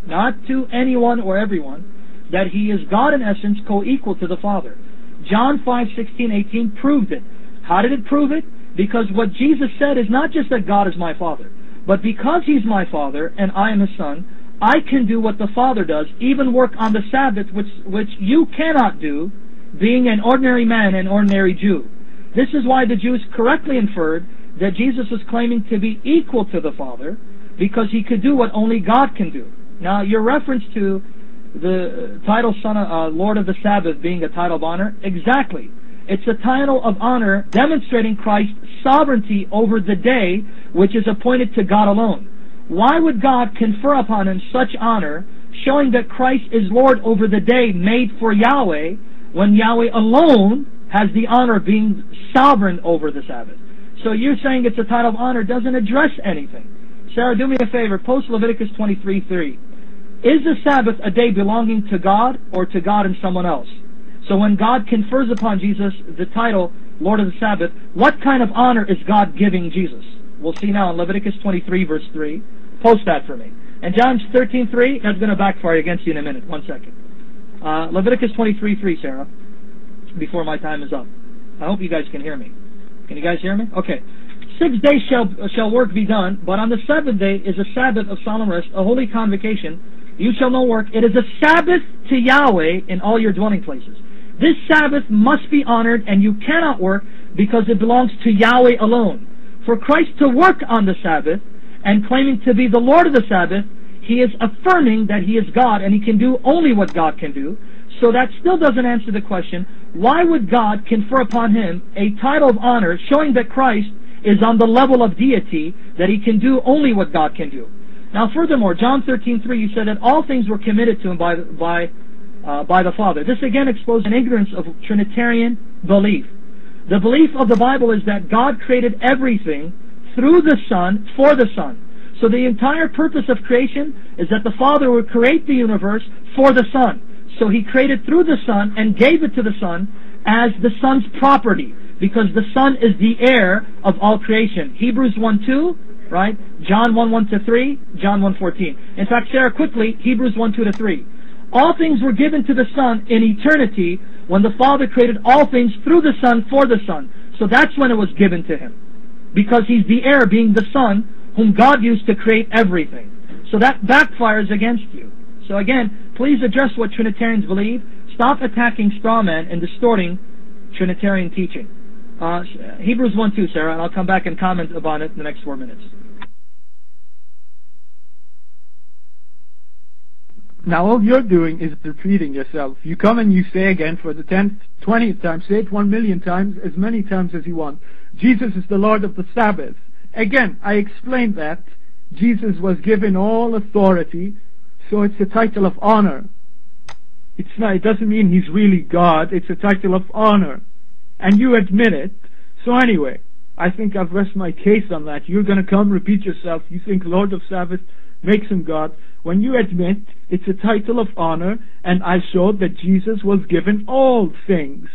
not to anyone or everyone, that He is God in essence, co-equal to the Father. John 5:16-18 proved it. How did it prove it? Because what Jesus said is not just that God is my Father, but because He's my Father and I am His Son, I can do what the Father does, even work on the Sabbath, which you cannot do, being an ordinary man, an ordinary Jew. This is why the Jews correctly inferred that Jesus was claiming to be equal to the Father, because He could do what only God can do. Now, your reference to the title Lord of the Sabbath being a title of honor, exactly. It's a title of honor demonstrating Christ's sovereignty over the day, which is appointed to God alone. Why would God confer upon Him such honor, showing that Christ is Lord over the day made for Yahweh, when Yahweh alone has the honor of being sovereign over the Sabbath? So you're saying it's a title of honor, doesn't address anything. Sarah, do me a favor, post Leviticus 23:3. Is the Sabbath a day belonging to God or to God and someone else? So when God confers upon Jesus the title Lord of the Sabbath, what kind of honor is God giving Jesus? We'll see now in Leviticus 23 verse 3. Post that for me. And John 13:3, that's going to backfire against you in a minute. 1 second. Leviticus 23:3, Sarah, before my time is up. I hope you guys can hear me. Can you guys hear me? Okay. 6 days shall work be done, but on the 7th day is a Sabbath of solemn rest, a holy convocation. You shall not work. It is a Sabbath to Yahweh in all your dwelling places. This Sabbath must be honored, and you cannot work because it belongs to Yahweh alone. For Christ to work on the Sabbath and claiming to be the Lord of the Sabbath, He is affirming that He is God and He can do only what God can do. So that still doesn't answer the question, why would God confer upon Him a title of honor showing that Christ is on the level of deity, that He can do only what God can do? Now furthermore, John 13:3, you said that all things were committed to Him by the Father. This again exposes an ignorance of Trinitarian belief. The belief of the Bible is that God created everything through the Son, for the Son. So the entire purpose of creation is that the Father would create the universe for the Son. So He created through the Son and gave it to the Son as the Son's property, because the Son is the heir of all creation. Hebrews 1:2, right? John 1:1-3, John 1:14. In fact, Sarah, quickly, Hebrews 1:2-3. All things were given to the Son in eternity when the Father created all things through the Son for the Son. So that's when it was given to Him, because He's the heir, being the Son, whom God used to create everything. So that backfires against you. So again, please address what Trinitarians believe. Stop attacking straw man and distorting Trinitarian teaching. Hebrews 1:2, Sarah, and I'll come back and comment about it in the next 4 minutes. Now all you're doing is repeating yourself. You come and you say again for the 10th, 20th time, say it 1 million times, as many times as you want. Jesus is the Lord of the Sabbath. Again, I explained that. Jesus was given all authority, so it's a title of honor. It's not, it doesn't mean He's really God, it's a title of honor. And you admit it. So anyway, I think I've rested my case on that. You're going to come, repeat yourself, you think Lord of Sabbath makes Him God. When you admit it's a title of honor, and I showed that Jesus was given all things.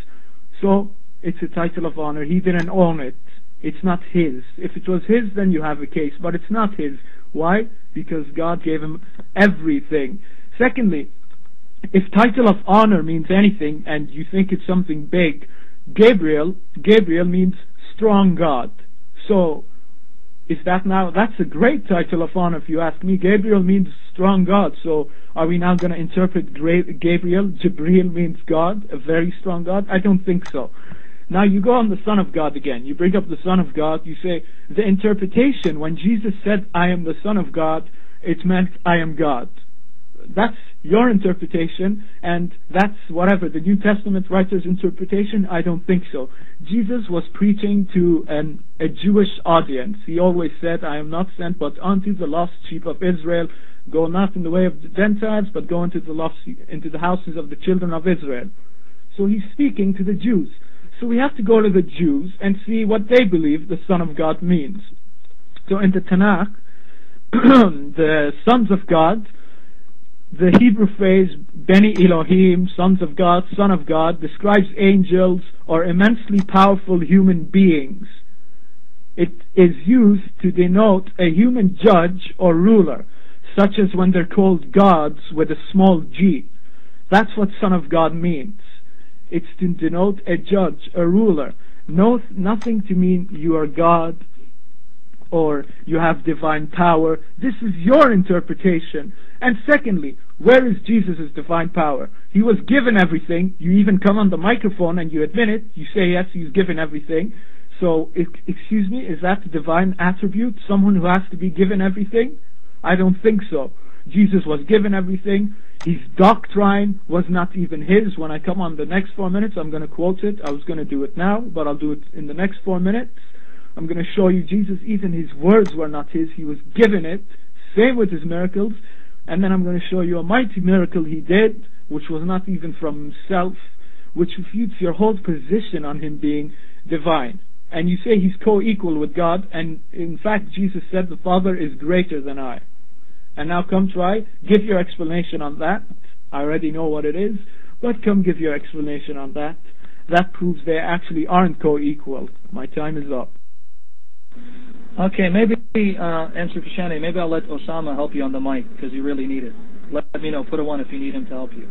So, it's a title of honor. He didn't own it. It's not His. If it was His, then you have a case, but it's not His. Why? Because God gave Him everything. Secondly, if title of honor means anything, and you think it's something big, Gabriel means strong God. So, is that now, that's a great title of honor if you ask me. Gabriel means strong God. So are we now going to interpret Gabriel, Jibreel means God, a very strong God? I don't think so. Now you go on the Son of God again. You bring up the Son of God. You say the interpretation, when Jesus said, I am the Son of God, it meant I am God. That's your interpretation, and that's whatever, the New Testament writer's interpretation. I don't think so. Jesus was preaching to a Jewish audience. He always said, I am not sent but unto the lost sheep of Israel. Go not in the way of the Gentiles, but go into the houses of the children of Israel. So He's speaking to the Jews. So we have to go to the Jews and see what they believe the Son of God means. So in the Tanakh, the sons of God, the Hebrew phrase Beni Elohim, sons of God, Son of God, describes angels or immensely powerful human beings. It is used to denote a human judge or ruler. such as when they're called gods with a small g. That's what Son of God means. It's to denote a judge, a ruler. Nothing to mean you are God or you have divine power. This is your interpretation. And secondly, where is Jesus' divine power? He was given everything. You even come on the microphone and you admit it. You say, yes, he's given everything. So, excuse me, is that a divine attribute? Someone who has to be given everything? I don't think so. Jesus was given everything. His doctrine was not even his. When I come on the next 4 minutes, I'm going to quote it. I was going to do it now, but I'll do it in the next 4 minutes. I'm going to show you Jesus, even his words were not his. He was given it. Same with his miracles. And then I'm going to show you a mighty miracle he did, which was not even from himself, which refutes your whole position on him being divine. And you say he's co-equal with God, and in fact Jesus said the Father is greater than I. And now come try, give your explanation on that. I already know what it is, but come give your explanation on that. That proves they actually aren't co-equal. My time is up. Okay, maybe, answer Christianity, maybe I'll let Osama help you on the mic, because you really need it. Let me know, put a 1 if you need him to help you.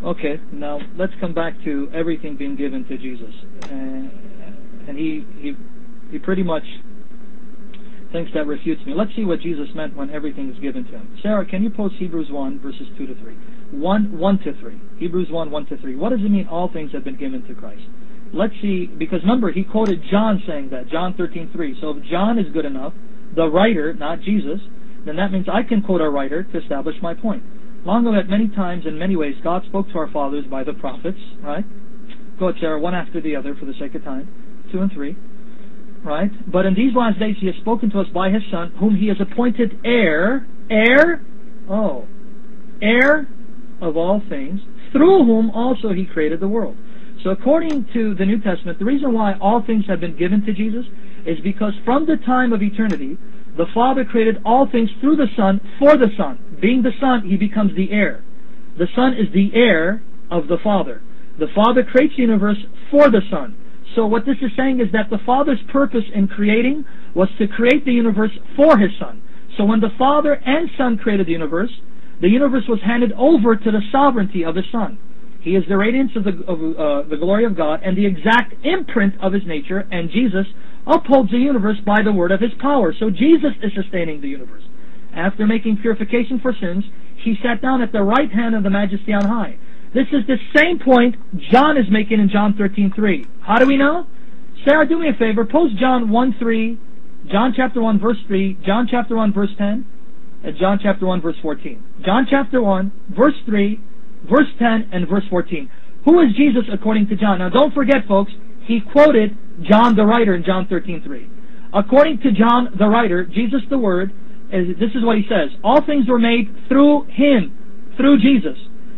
Okay, now let's come back to everything being given to Jesus. And he pretty much thinks that refutes me. Let's see what Jesus meant when everything is given to him. Sarah, can you post Hebrews 1 verses 2 to 3? 1 to 3. Hebrews 1 to 3. What does it mean all things have been given to Christ? Let's see, because remember, he quoted John saying that, John 13:3. So if John is good enough, the writer, not Jesus, then that means I can quote a writer to establish my point. Long ago, at many times, in many ways, God spoke to our fathers by the prophets, right? Go ahead, Sarah, one after the other for the sake of time. 2 and 3, right? But in these last days he has spoken to us by his Son, whom he has appointed heir of all things, through whom also he created the world. So according to the New Testament, the reason why all things have been given to Jesus is because from the time of eternity, the Father created all things through the Son, for the Son. Being the Son, he becomes the heir. The Son is the heir of the Father. The Father creates the universe for the Son. So what this is saying is that the Father's purpose in creating was to create the universe for his Son. So when the Father and Son created the universe was handed over to the sovereignty of his Son. He is the radiance of the glory of God and the exact imprint of his nature, and Jesus upholds the universe by the word of his power. So Jesus is sustaining the universe. After making purification for sins, he sat down at the right hand of the Majesty on high. This is the same point John is making in John 13:3. How do we know? Sarah, do me a favor. Post John 1:3, John chapter 1 verse 3, John chapter 1 verse 10, and John chapter 1 verse 14. John chapter 1 verse 3, verse 10, and verse 14. Who is Jesus according to John? Now don't forget, folks, he quoted John the writer in John 13:3. According to John the writer, Jesus the Word, this is what he says: all things were made through him, through Jesus.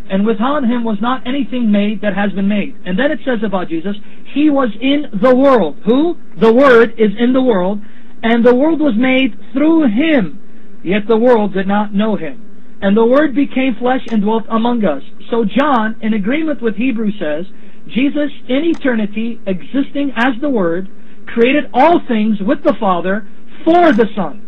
And without him was not anything made that has been made. And then it says about Jesus, he was in the world. Who? The Word is in the world, and the world was made through him, yet the world did not know him. And the Word became flesh and dwelt among us. So John, in agreement with Hebrews, says, Jesus, in eternity, existing as the Word, created all things with the Father for the Son.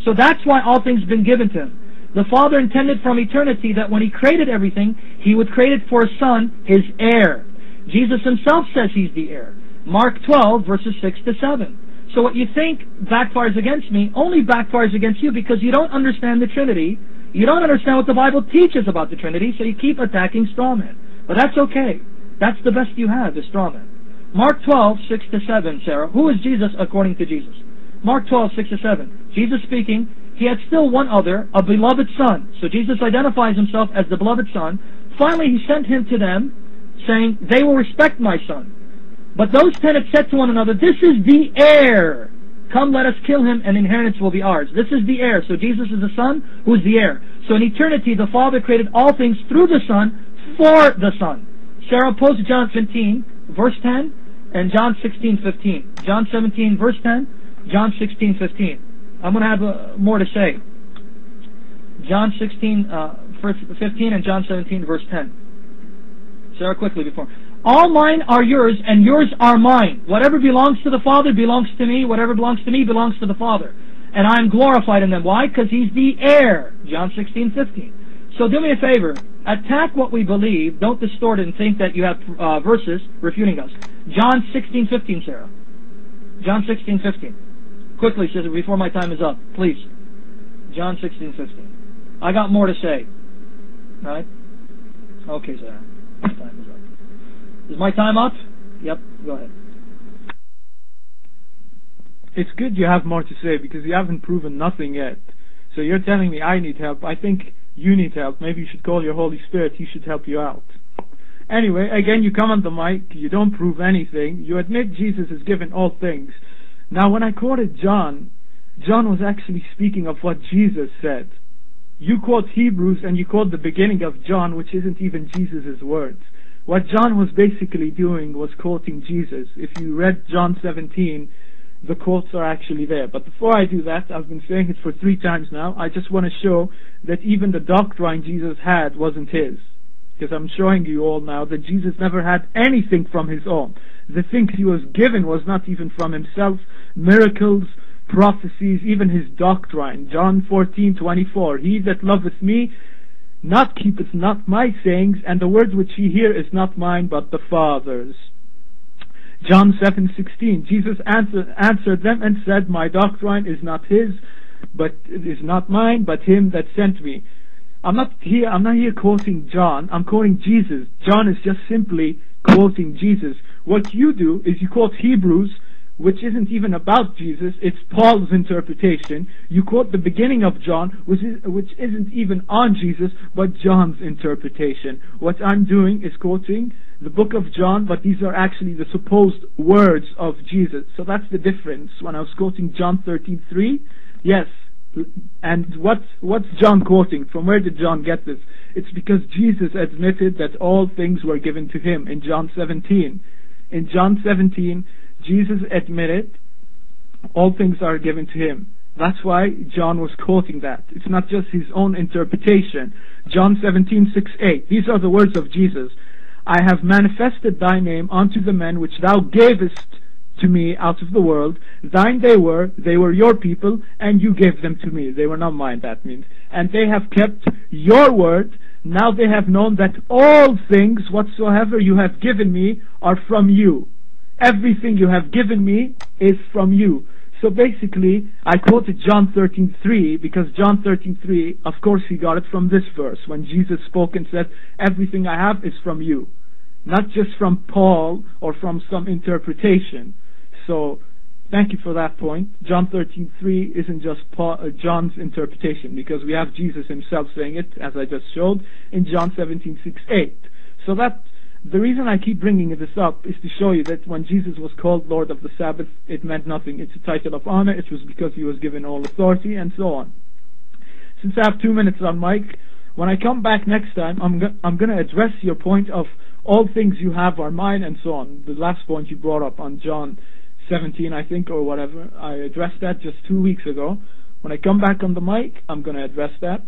So that's why all things have been given to him. The Father intended from eternity that when he created everything, he would create it for his Son, his heir. Jesus himself says he's the heir. Mark 12, verses 6 to 7. So what you think backfires against me only backfires against you because you don't understand the Trinity. You don't understand what the Bible teaches about the Trinity, so you keep attacking straw men. But that's okay. That's the best you have, is straw men. Mark 12, 6 to 7, Sarah. Who is Jesus according to Jesus? Mark 12, 6 to 7. Jesus speaking, he had still one other, a beloved son. So Jesus identifies himself as the beloved son. Finally, he sent him to them, saying, they will respect my son. But those 10 had said to one another, this is the heir. Come, let us kill him, and inheritance will be ours. This is the heir. So Jesus is the Son, who is the heir. So in eternity, the Father created all things through the Son, for the Son. Sarah, post John 15, verse 10, and John 16:15. John 17, verse 10, John 16:15. I'm going to have more to say. John 16, verse 15, and John 17, verse 10. Sarah, quickly before. All mine are yours, and yours are mine. Whatever belongs to the Father belongs to me. Whatever belongs to me belongs to the Father. and I'm glorified in them. Why? Because He's the heir. John 16:15. So do me a favor. Attack what we believe. Don't distort it and think that you have verses refuting us. John 16:15, Sarah. John 16:15. Quickly, sister, before my time is up. Please. John 16:15. I got more to say. Right? Okay, Sarah. My time is up. Is my time up? Yep. Go ahead. It's good you have more to say because you haven't proven nothing yet. So you're telling me I need help. I think you need help. Maybe you should call your Holy Spirit. He should help you out. Anyway, again, you come on the mic. You don't prove anything. You admit Jesus is given all things. Now, when I quoted John, John was actually speaking of what Jesus said. You quote Hebrews and you quote the beginning of John, which isn't even Jesus' words. What John was basically doing was quoting Jesus. If you read John 17, the quotes are actually there. But before I do that, I've been saying it for 3 times now, I just want to show that even the doctrine Jesus had wasn't His. Because I'm showing you all now that Jesus never had anything from His own. The things He was given was not even from Himself. Miracles, prophecies, even His doctrine. John 14:24. He that loveth me, not keepeth not my sayings, and the words which ye hear is not mine, but the Father's. John 7:16. Jesus answered them and said, my doctrine is not mine, but Him that sent me. I'm not here quoting John, I'm quoting Jesus. John is just simply quoting Jesus. What you do is you quote Hebrews, which isn't even about Jesus, it's Paul's interpretation. You quote the beginning of John, which isn't even on Jesus, but John's interpretation. What I'm doing is quoting the book of John, but these are actually the supposed words of Jesus. So that's the difference. When I was quoting John 13:3, yes. And what's John quoting? From where did John get this? It's because Jesus admitted that all things were given to Him in John 17. In John 17, Jesus admitted all things are given to Him. That's why John was quoting that. It's not just his own interpretation. John 17:6-8. These are the words of Jesus. I have manifested Thy name unto the men which Thou gavest to me out of the world. Thine they were your people, and you gave them to me. They were not mine, that means. And they have kept your word. Now they have known that all things whatsoever you have given me are from you. Everything you have given me is from you. So basically, I quoted John 13:3 because John 13:3, of course he got it from this verse when Jesus spoke and said, everything I have is from you. Not just from Paul or from some interpretation. So, thank you for that point. John 13:3 isn't just John's interpretation, because we have Jesus Himself saying it, as I just showed, in John 17:6-8. So the reason I keep bringing this up is to show you that when Jesus was called Lord of the Sabbath, it meant nothing. It's a title of honor. It was because He was given all authority, and so on. Since I have 2 minutes on mic, when I come back next time, I'm going to address your point of all things you have are mine, and so on. The last point you brought up on John 17, I think, or whatever. I addressed that just 2 weeks ago. When I come back on the mic, I'm going to address that.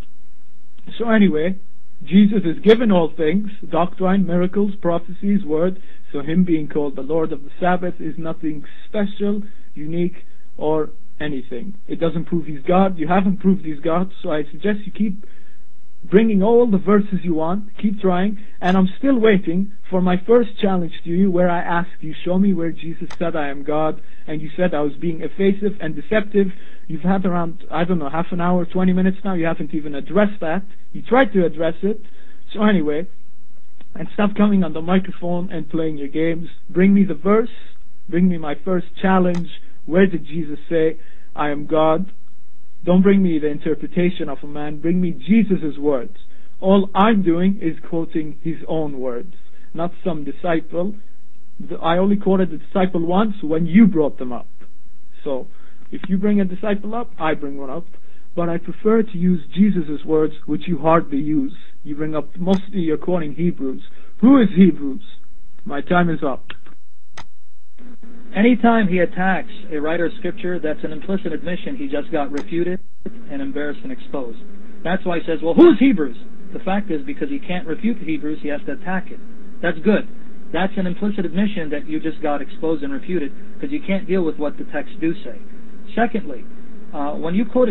So anyway, Jesus is given all things, doctrine, miracles, prophecies, word. So Him being called the Lord of the Sabbath is nothing special, unique, or anything. It doesn't prove He's God. You haven't proved He's God, so I suggest you keep bringing all the verses you want, keep trying, and I'm still waiting for my first challenge to you, where I asked you, show me where Jesus said I am God, and you said I was being evasive and deceptive. You've had around, I don't know, half an hour, 20 minutes now, you haven't even addressed that. You tried to address it. So anyway, and stop coming on the microphone and playing your games. Bring me the verse, bring me my first challenge. Where did Jesus say I am God? Don't bring me the interpretation of a man. Bring me Jesus' words. All I'm doing is quoting His own words, not some disciple. I only quoted the disciple once when you brought them up. So, if you bring a disciple up, I bring one up. But I prefer to use Jesus' words, which you hardly use. You bring up, mostly you're quoting Hebrews. Who is Hebrews? My time is up. Anytime he attacks a writer of Scripture, that's an implicit admission he just got refuted and embarrassed and exposed. That's why he says, well, who's Hebrews? The fact is, because he can't refute the Hebrews, he has to attack it. That's good. That's an implicit admission that you just got exposed and refuted, because you can't deal with what the texts do say. Secondly, when you quoted